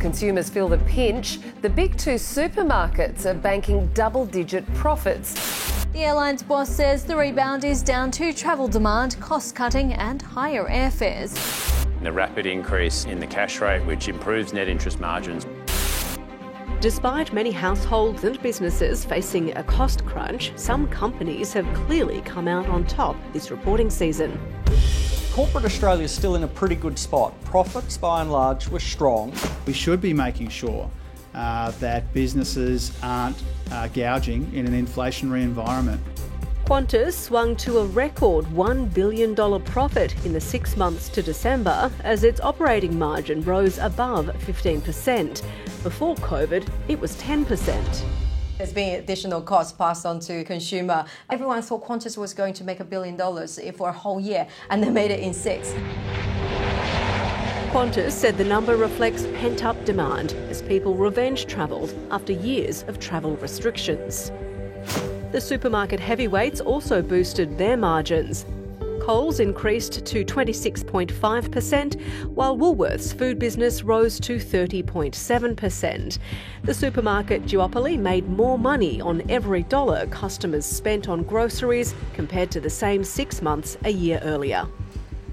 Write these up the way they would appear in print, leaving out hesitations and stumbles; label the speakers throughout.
Speaker 1: consumers feel the pinch, the big two supermarkets are banking double-digit profits.
Speaker 2: The airline's boss says the rebound is down to travel demand, cost-cutting and higher airfares.
Speaker 3: The rapid increase in the cash rate, which improves net interest margins.
Speaker 4: Despite many households and businesses facing a cost crunch, some companies have clearly come out on top this reporting season.
Speaker 5: Corporate Australia is still in a pretty good spot. Profits, by and large, were strong.
Speaker 6: We should be making sure that businesses aren't gouging in an inflationary environment.
Speaker 4: Qantas swung to a record $1 billion profit in the 6 months to December as its operating margin rose above 15%. Before COVID, it was 10%.
Speaker 7: There's been additional costs passed on to consumer. Everyone thought Qantas was going to make $1 billion for a whole year, and they made it in 6.
Speaker 4: Qantas said the number reflects pent-up demand as people revenge travelled after years of travel restrictions. The supermarket heavyweights also boosted their margins. Coles increased to 26.5%, while Woolworths' food business rose to 30.7%. The supermarket duopoly made more money on every dollar customers spent on groceries compared to the same 6 months a year earlier.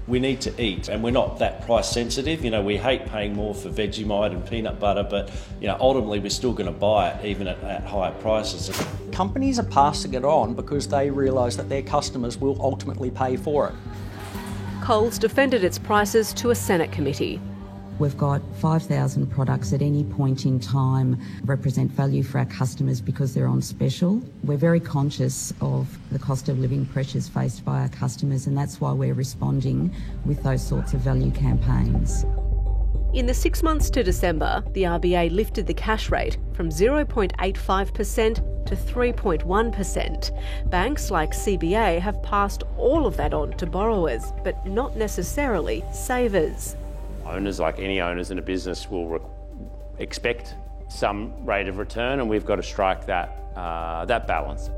Speaker 8: We need to eat, and we're not that price sensitive. We hate paying more for Vegemite and peanut butter, but ultimately we're still going to buy it even at higher prices.
Speaker 5: Companies are passing it on because they realise that their customers will ultimately pay for it.
Speaker 4: Coles defended its prices to a Senate committee.
Speaker 9: We've got 5,000 products at any point in time represent value for our customers because they're on special. We're very conscious of the cost of living pressures faced by our customers, and that's why we're responding with those sorts of value campaigns.
Speaker 4: In the 6 months to December, the RBA lifted the cash rate from 0.85% to 3.1%. Banks like CBA have passed all of that on to borrowers, but not necessarily savers.
Speaker 3: Owners, like any owners in a business, will expect some rate of return, and we've got to strike that balance.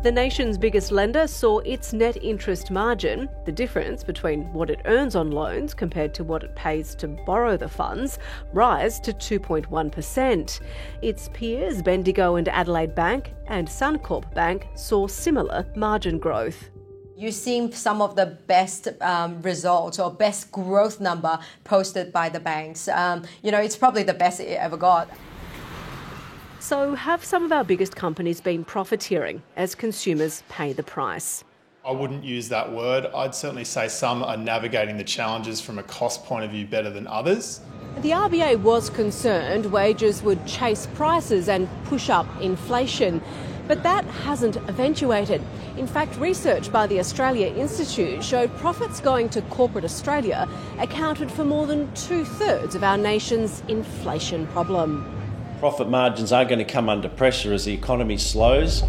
Speaker 4: The nation's biggest lender saw its net interest margin, the difference between what it earns on loans compared to what it pays to borrow the funds, rise to 2.1%. Its peers, Bendigo and Adelaide Bank and Suncorp Bank, saw similar margin growth.
Speaker 7: You've seen some of the best results or best growth number posted by the banks. It's probably the best it ever got.
Speaker 4: So have some of our biggest companies been profiteering as consumers pay the price?
Speaker 10: I wouldn't use that word. I'd certainly say some are navigating the challenges from a cost point of view better than others.
Speaker 4: The RBA was concerned wages would chase prices and push up inflation. But that hasn't eventuated. In fact, research by the Australia Institute showed profits going to corporate Australia accounted for more than 2/3 of our nation's inflation problem.
Speaker 8: Profit margins are going to come under pressure as the economy slows.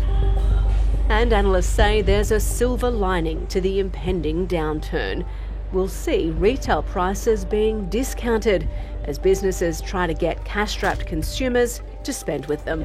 Speaker 4: And analysts say there's a silver lining to the impending downturn. We'll see retail prices being discounted as businesses try to get cash-strapped consumers to spend with them.